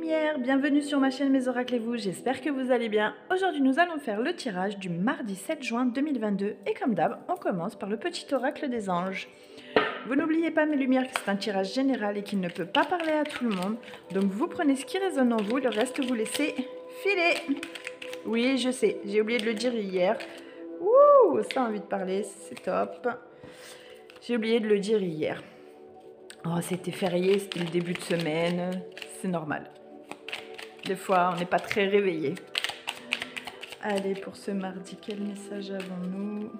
lumière, bienvenue sur ma chaîne Mes Oracles et vous, j'espère que vous allez bien. Aujourd'hui nous allons faire le tirage du mardi 7 juin 2022 et comme d'hab, on commence par le petit oracle des anges. Vous n'oubliez pas mes lumières que c'est un tirage général et qu'il ne peut pas parler à tout le monde, donc vous prenez ce qui résonne en vous, le reste vous laissez filer. Oui, je sais, j'ai oublié de le dire hier. Ouh, ça a envie de parler, c'est top. J'ai oublié de le dire hier. Oh, c'était férié, c'était le début de semaine, c'est normal. Des fois, on n'est pas très réveillé. Allez, pour ce mardi, quel message avons-nous?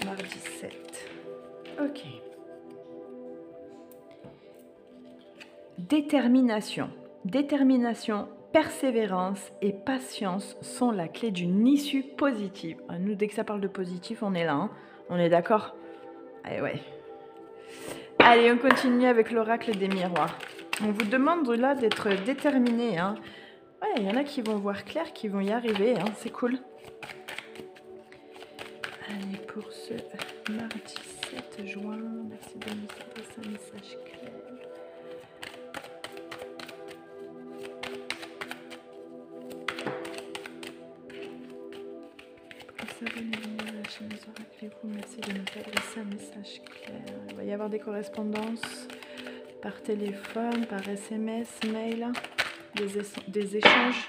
Mardi 7. Ok. Détermination. Détermination, persévérance et patience sont la clé d'une issue positive. Nous, dès que ça parle de positif, on est là. Hein, on est d'accord? Allez, ouais. Allez, on continue avec l'oracle des miroirs. On vous demande là d'être déterminé. Hein. Ouais, il y en a qui vont voir clair, qui vont y arriver. Hein. C'est cool. Allez, pour ce mardi 7 juin, merci de nous adresser un message clair. Abonnez-vous à la chaîne Mes Oracles et vous, merci de nous adresser un message clair. Il va y avoir des correspondances par téléphone, par SMS, mail, des échanges.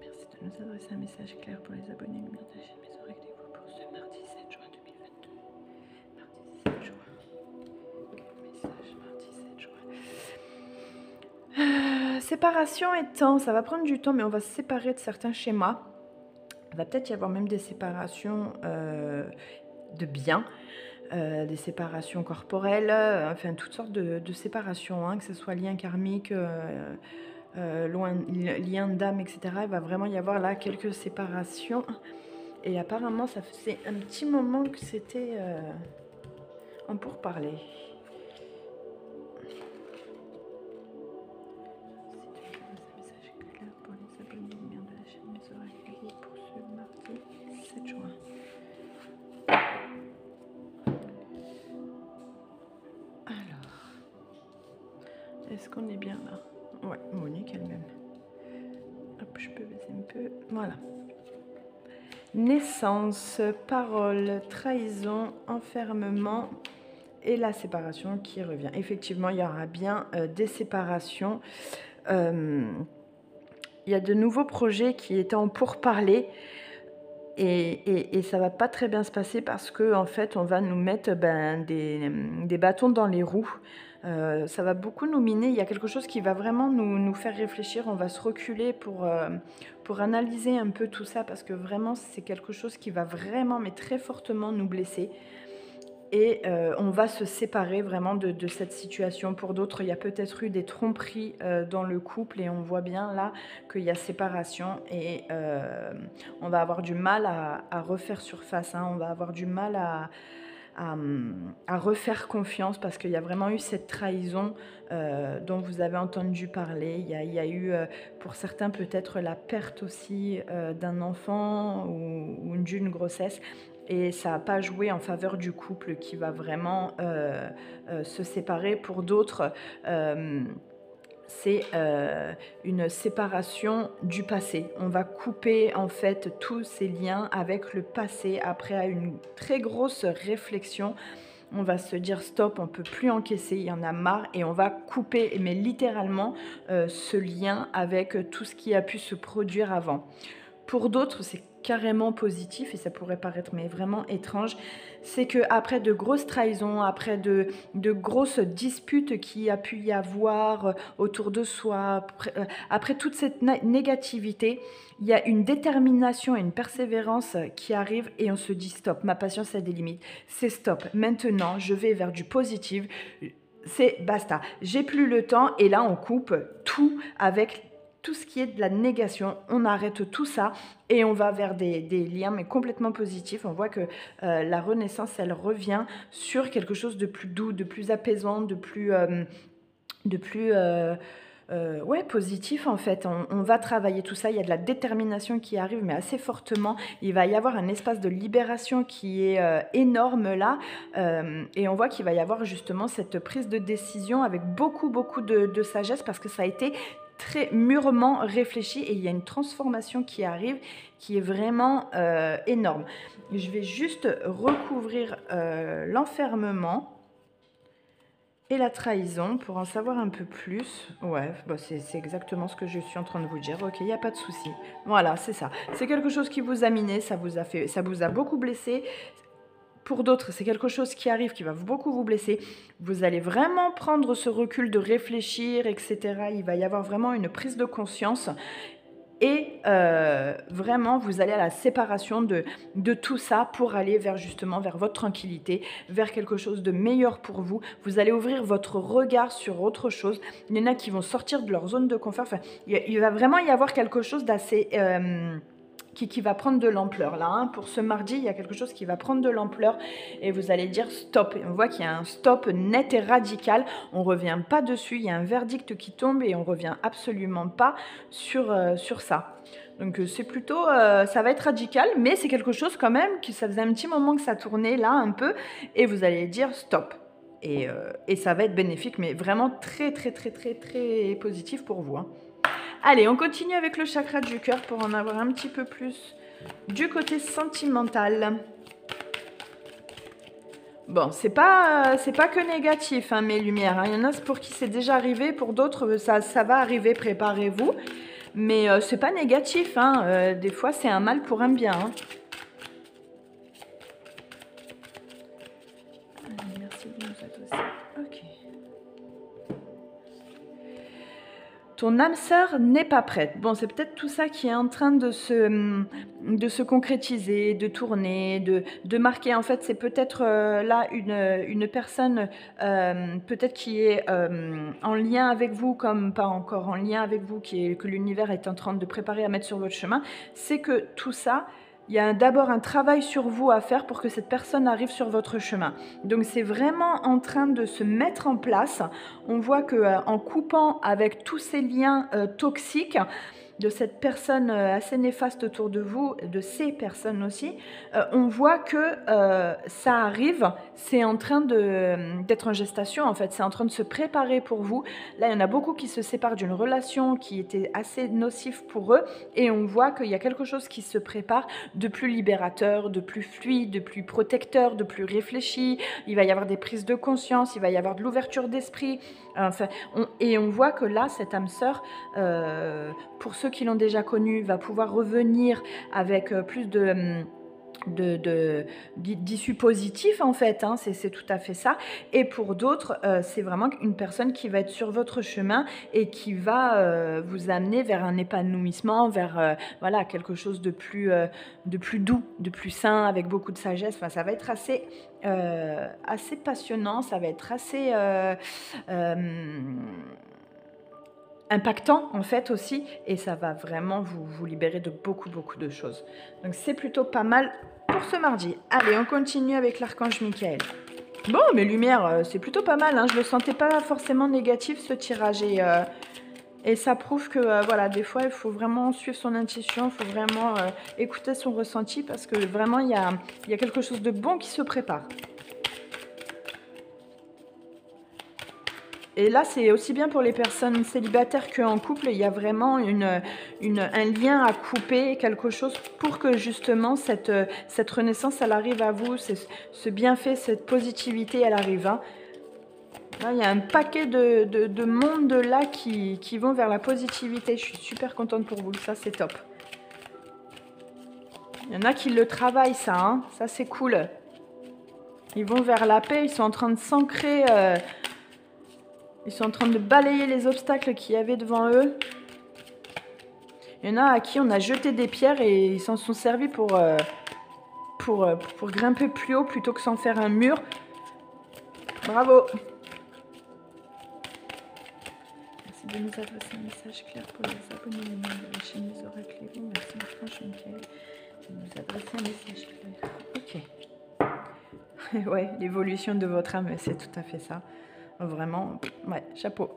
Merci de nous adresser un message clair pour les abonnés lumière de la chaîne Mes Oracles et vous pour ce mardi 7 juin 2022. Mardi 7 juin. Quel message mardi 7 juin. Séparation et temps, ça va prendre du temps, mais on va se séparer de certains schémas. Il va peut-être y avoir même des séparations de biens, des séparations corporelles, enfin toutes sortes de séparations, hein, que ce soit lien karmique, lien d'âme, etc. Il va vraiment y avoir là quelques séparations. Et apparemment, ça faisait un petit moment que c'était en pourparlers. Est-ce qu'on est bien là? Ouais, Monique elle-même. Hop, je peux baisser un peu. Voilà. Naissance, parole, trahison, enfermement et la séparation qui revient. Effectivement, il y aura bien des séparations. Il y a de nouveaux projets qui étaient en pourparlers. Et ça va pas très bien se passer parce que en fait on va nous mettre des bâtons dans les roues. Ça va beaucoup nous miner. Il y a quelque chose qui va vraiment nous faire réfléchir. On va se reculer pour analyser un peu tout ça parce que vraiment c'est quelque chose qui va vraiment mais très fortement nous blesser. Et on va se séparer vraiment de cette situation. Pour d'autres, il y a peut-être eu des tromperies dans le couple et on voit bien là qu'il y a séparation et on va avoir du mal à refaire surface, hein. On va avoir du mal à refaire confiance parce qu'il y a vraiment eu cette trahison dont vous avez entendu parler. Il y a eu pour certains peut-être la perte aussi d'un enfant ou d'une grossesse. Et ça n'a pas joué en faveur du couple qui va vraiment se séparer. Pour d'autres, c'est une séparation du passé. On va couper en fait tous ces liens avec le passé après une très grosse réflexion. On va se dire stop, on ne peut plus encaisser, il y en a marre et on va couper, mais littéralement, ce lien avec tout ce qui a pu se produire avant. Pour d'autres, c'est carrément positif et ça pourrait paraître mais vraiment étrange, c'est que après de grosses trahisons, après de grosses disputes qu'il a pu y avoir autour de soi, après toute cette négativité, il y a une détermination et une persévérance qui arrive et on se dit stop, ma patience a des limites, c'est stop, maintenant je vais vers du positif, c'est basta, j'ai plus le temps et là on coupe tout avec tout ce qui est de la négation, on arrête tout ça et on va vers des liens mais complètement positifs. On voit que la renaissance, elle revient sur quelque chose de plus doux, de plus apaisant, de plus ouais, positif en fait. On va travailler tout ça. Il y a de la détermination qui arrive, mais assez fortement. Il va y avoir un espace de libération qui est énorme là. Et on voit qu'il va y avoir justement cette prise de décision avec beaucoup, beaucoup de sagesse parce que ça a été très mûrement réfléchi et il y a une transformation qui arrive qui est vraiment énorme. Je vais juste recouvrir l'enfermement et la trahison pour en savoir un peu plus. Ouais, bah c'est exactement ce que je suis en train de vous dire. Ok, il n'y a pas de souci. Voilà, c'est ça. C'est quelque chose qui vous a miné, ça vous a beaucoup blessé. Pour d'autres, c'est quelque chose qui arrive, qui va beaucoup vous blesser. Vous allez vraiment prendre ce recul de réfléchir, etc. Il va y avoir vraiment une prise de conscience. Et vraiment, vous allez à la séparation de tout ça pour aller vers justement vers votre tranquillité, vers quelque chose de meilleur pour vous. Vous allez ouvrir votre regard sur autre chose. Il y en a qui vont sortir de leur zone de confort. Enfin, il va vraiment y avoir quelque chose d'assez... qui va prendre de l'ampleur là. Hein. Pour ce mardi, il y a quelque chose qui va prendre de l'ampleur et vous allez dire stop. Et on voit qu'il y a un stop net et radical. On ne revient pas dessus. Il y a un verdict qui tombe et on ne revient absolument pas sur ça. Donc c'est plutôt, ça va être radical, mais c'est quelque chose quand même qui ça faisait un petit moment que ça tournait là un peu et vous allez dire stop. Et ça va être bénéfique, mais vraiment très très très très très positif pour vous. Hein. Allez, on continue avec le chakra du cœur pour en avoir un petit peu plus du côté sentimental. Bon, c'est pas que négatif, hein, mes lumières. Hein. Il y en a pour qui c'est déjà arrivé, pour d'autres, ça va arriver, préparez-vous. Mais c'est pas négatif, hein. Des fois, c'est un mal pour un bien. Hein. Allez, merci de nous adosser. Ok. Ton âme sœur n'est pas prête. Bon, c'est peut-être tout ça qui est en train de se concrétiser, de tourner, de marquer. En fait, c'est peut-être là une personne peut-être qui est en lien avec vous, comme pas encore en lien avec vous, que l'univers est en train de préparer à mettre sur votre chemin. C'est que tout ça... Il y a d'abord un travail sur vous à faire pour que cette personne arrive sur votre chemin. Donc c'est vraiment en train de se mettre en place. On voit qu'en coupant avec tous ces liens toxiques de cette personne assez néfaste autour de vous, de ces personnes aussi, on voit que ça arrive, c'est en train d'être en gestation en fait, c'est en train de se préparer pour vous. Là, il y en a beaucoup qui se séparent d'une relation qui était assez nocive pour eux et on voit qu'il y a quelque chose qui se prépare de plus libérateur, de plus fluide, de plus protecteur, de plus réfléchi. Il va y avoir des prises de conscience, il va y avoir de l'ouverture d'esprit. Enfin, et on voit que là, cette âme sœur, pour ceux qui l'ont déjà connue, va pouvoir revenir avec plus d'issues positives en fait, hein, c'est tout à fait ça. Et pour d'autres, c'est vraiment une personne qui va être sur votre chemin et qui va vous amener vers un épanouissement, vers voilà, quelque chose de plus doux, de plus sain, avec beaucoup de sagesse. Enfin, ça va être assez passionnant, ça va être assez... impactant en fait aussi et ça va vraiment vous libérer de beaucoup de choses. Donc c'est plutôt pas mal pour ce mardi. Allez, on continue avec l'archange Michael. Bon, mes lumières, c'est plutôt pas mal, hein. Je le sentais pas forcément négatif ce tirage et ça prouve que voilà, des fois il faut vraiment suivre son intuition, il faut vraiment écouter son ressenti parce que vraiment il y a quelque chose de bon qui se prépare. Et là, c'est aussi bien pour les personnes célibataires qu'en couple. Il y a vraiment un lien à couper, quelque chose pour que justement cette renaissance, elle arrive à vous. Ce bienfait, cette positivité, elle arrive. Hein. Là, il y a un paquet de monde là qui vont vers la positivité. Je suis super contente pour vous. Ça, c'est top. Il y en a qui le travaillent, ça. Hein. Ça, c'est cool. Ils vont vers la paix. Ils sont en train de s'ancrer... Ils sont en train de balayer les obstacles qu'il y avait devant eux. Il y en a à qui on a jeté des pierres et ils s'en sont servis pour grimper plus haut plutôt que s'en faire un mur. Bravo! Merci de nous adresser un message clair pour les abonnés de la chaîne des oracles et vous. Merci l'archange Michael de nous adresser un message clair. Ok. Ouais, l'évolution de votre âme, c'est tout à fait ça. Vraiment, ouais, chapeau.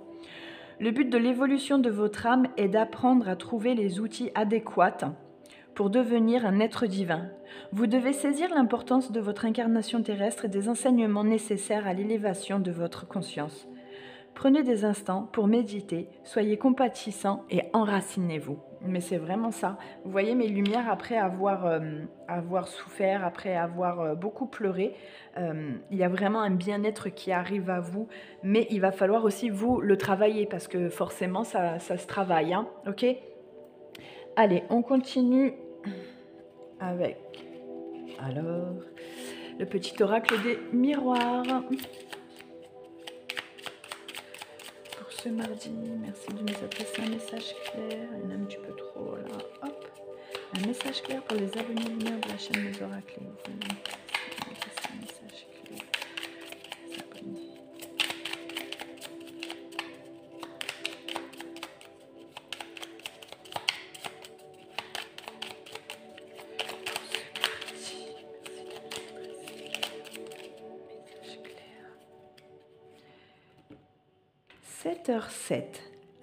Le but de l'évolution de votre âme est d'apprendre à trouver les outils adéquats pour devenir un être divin. Vous devez saisir l'importance de votre incarnation terrestre et des enseignements nécessaires à l'élévation de votre conscience. Prenez des instants pour méditer, soyez compatissant et enracinez-vous. Mais c'est vraiment ça. Vous voyez mes lumières après avoir souffert, après avoir beaucoup pleuré. Il y a vraiment un bien-être qui arrive à vous, mais il va falloir aussi vous le travailler parce que forcément ça se travaille. Hein, ok ? Allez, on continue avec alors le petit oracle des miroirs. Ce mardi, merci de nous adresser un message clair, il y en a un petit peu trop là, hop, un message clair pour les abonnés lumière de la chaîne des oracles. Un message clair, les abonnés. Message clair. 7h07,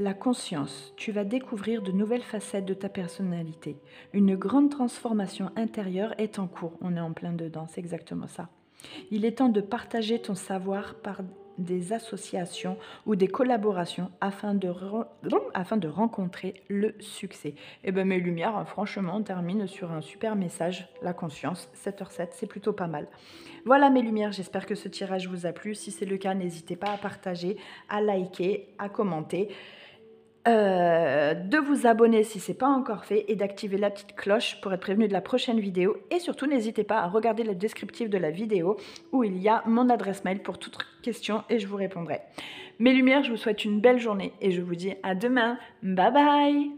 la conscience. Tu vas découvrir de nouvelles facettes de ta personnalité. Une grande transformation intérieure est en cours. On est en plein dedans, c'est exactement ça. Il est temps de partager ton savoir par des associations ou des collaborations afin de rencontrer le succès. Et bien mes lumières, franchement, on termine sur un super message, la conscience, 7h07, c'est plutôt pas mal. Voilà mes lumières, j'espère que ce tirage vous a plu. Si c'est le cas, n'hésitez pas à partager, à liker, à commenter. De vous abonner si ce n'est pas encore fait et d'activer la petite cloche pour être prévenu de la prochaine vidéo. Et surtout, n'hésitez pas à regarder le descriptif de la vidéo où il y a mon adresse mail pour toute question et je vous répondrai. Mes lumières, je vous souhaite une belle journée et je vous dis à demain. Bye bye!